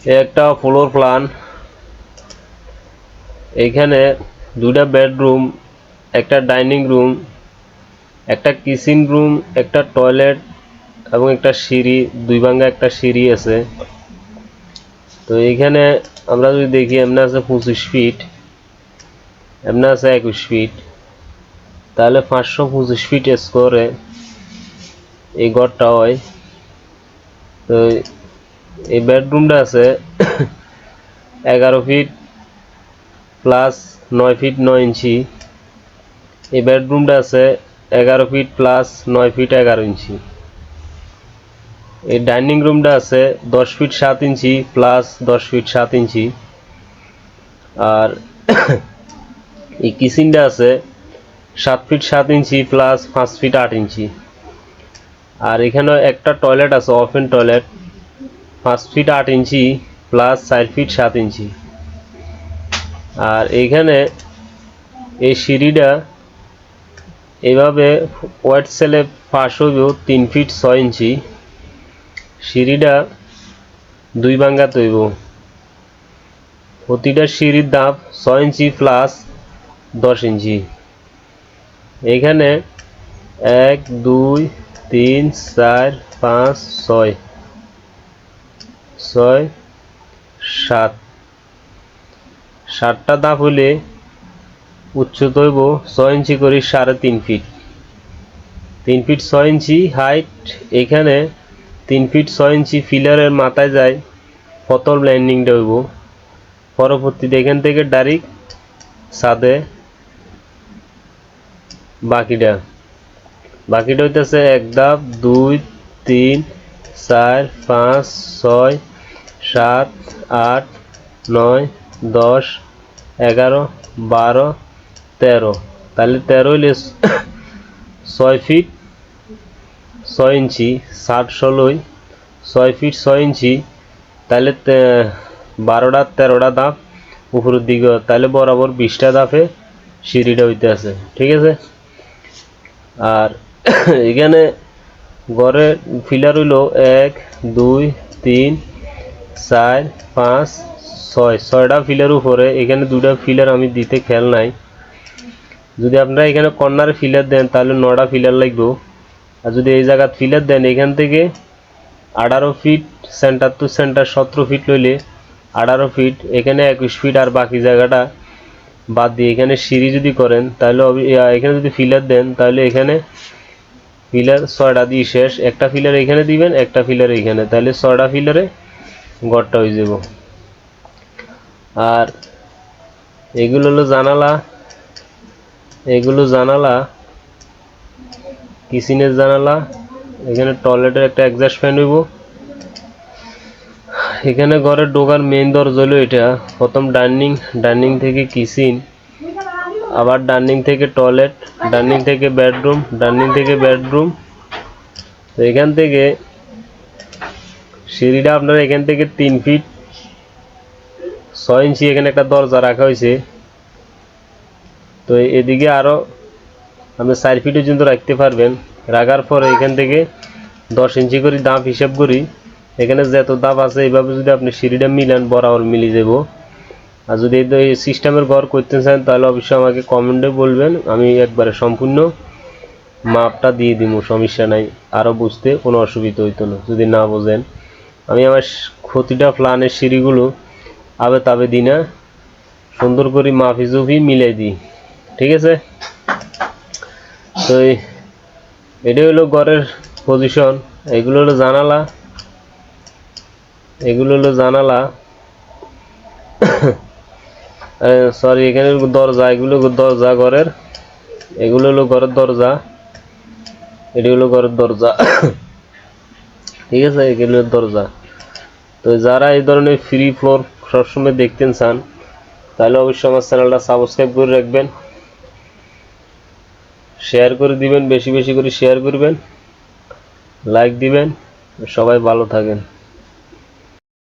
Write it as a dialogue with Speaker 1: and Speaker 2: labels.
Speaker 1: একটা floor plan. এখানে দুটা বেডরুম, একটা ডাইনিং রুম, একটা কিচেন রুম, একটা টয়লেট এবং একটা সিঁড়ি, দুই ভাঙ্গা একটা সিঁড়ি আছে। তো এইখানে আমরা যদি দেখি এমনি আছে 25 ফিট, এমনি আছে 21 ফিট, তাহলে 525 ফিট স্কোয়ারে এই ঘরটা হয়। তো এই বেডরুমটা আছে 11 ফিট প্লাস 9 ফিট 9 ইঞ্চি। এই বেডরুমটা আছে 11 ফিট প্লাস 9 ফিট 11 ইঞ্চি। এই ডাইনিং রুমটা আছে 10 feet 7 inch plus 10 feet 7 inch. আর এই কিচেনটা আছে 7 feet 7 inch plus 5 feet 8 inch. আর এখানে একটা টয়লেট আছে, open toilet, 5 feet 8 inch plus 4 feet 7 inch. আর এইখানে এই সিঁড়িটা এইভাবে ওয়াইড সেলে পাশ হইব 3 ফিট 6 ইঞ্চি। সিঁড়িটা দুই ভাঙ্গা তৈব। প্রতিটা সিঁড়ির ধাপ 6 ইঞ্চি প্লাস 10 ইঞ্চি। এখানে 1 2 3 4 5 6 6 7 7টা ধাপ হইলে উচ্চতা হইব 6 ইঞ্চি করে 3.5 ফিট। 3 ফিট 6 ইঞ্চি হাইট। এখানে 3 ফিট 6 ইঞ্চি ফিলারের মাথায় যায় প্রথম ল্যান্ডিংটা হইব। পরবর্তীতে এখান থেকে ডাইরেক্ট ছাদে বাকিটা হইতেছে 1 ধাপ 2 3 4 5 6 7 8 9 10 11 12 13। তাহলে 13 হইলে 6 ফিট 6 ইঞ্চি 60 16 6 ফিট 6 ইঞ্চি। তাহলে 12টা 13টা ধাপ উপরের দিকে, তাহলে বরাবর 20টা ধাপে সিঁড়িটা হইতে আছে। ঠিক আছে। আর এখানে ঘরের ফিলার হইল 1 2 3 4 5 6 6টা ফিলার উপরে। এখানে দুটা ফিলার আমি দিতে খেয়াল নাই। যদি আপনারা এখানে কর্নারে ফিলার দেন তাহলে 9টা ফিলার লাগবে। আর যদি এই জায়গা ফিলার দেন এখান থেকে 18 feet centre to centre 17 feet লইলে 18 ফিট, এখানে 21 ফিট। আর বাকি জায়গাটা বাদ দিয়ে এখানে সিঁড়ি যদি করেন তাহলে এখানে যদি ফিলার দেন তাহলে এখানে ফিলার 6টা দিয়ে শেষ। একটা ফিলার এখানে দিবেন, একটা ফিলার এখানে, তাহলে 6টা ফিলারে ঘরটা হয়ে যাব। আর এগুলো হলো জানালা, এগুলো জানালা, কিচেনের জানালা। এখানে টয়লেটের একটা এক্সস্ট ফ্যান হইব। এখানে ঘরের ঢোকার মেইন দরজা হলো এটা। প্রথম ডাইনিং থেকে কিচেন, আবার ডাইনিং থেকে টয়লেট, ডাইনিং থেকে বেডরুম, ডাইনিং থেকে বেডরুম। তো এখান থেকে সিঁড়িটা আপনার এখান থেকে 3 ফিট 6 ইঞ্চি এখানে একটা দরজা রাখা হয়েছে। তো এদিকে আরো আপনি 4 ফিট পর্যন্ত রাখতে পারবেন। রাখার পরে এখান থেকে 10 ইঞ্চি করে ধাপ হিসাব করি এখানে যত ধাপ আছে এইভাবে যদি আপনি সিঁড়িটা মিলান বরাবর মিলে যাব। আর যদি এই সিস্টেমের ঘর করতে চান তাহলে অবশ্যই আমাকে কমেন্টে বলবেন, আমি একবারে সম্পূর্ণ মাপটা দিয়ে দিব, সমস্যা নাই। আরও বুঝতে কোনো অসুবিধা হইতো না যদি না বোঝেন। আমি আমার প্রতিটা প্ল্যানের সিঁড়িগুলো আবে তাবে দিই না, সুন্দর করে মাফি জুফি মিলাই দিই। ঠিক আছে। তো এটাই হলো ঘরের পজিশন। এগুলো হলো জানালা, এগুলো হলো জানালা, সরি এখানে দরজা, এগুলো দরজা ঘরের, এগুলো হলো ঘরের দরজা, এটি হলো ঘরের দরজা। ঠিক আছে, এগুলো দরজা। তো যারা এই ধরনের ফ্রি ফ্লোর সবসময় দেখতে চান তাহলে অবশ্যই আমার চ্যানেলটা সাবস্ক্রাইব করে রাখবেন, শেয়ার করে দিবেন, বেশি বেশি করে শেয়ার করবেন, লাইক দিবেন। সবাই ভালো থাকেন।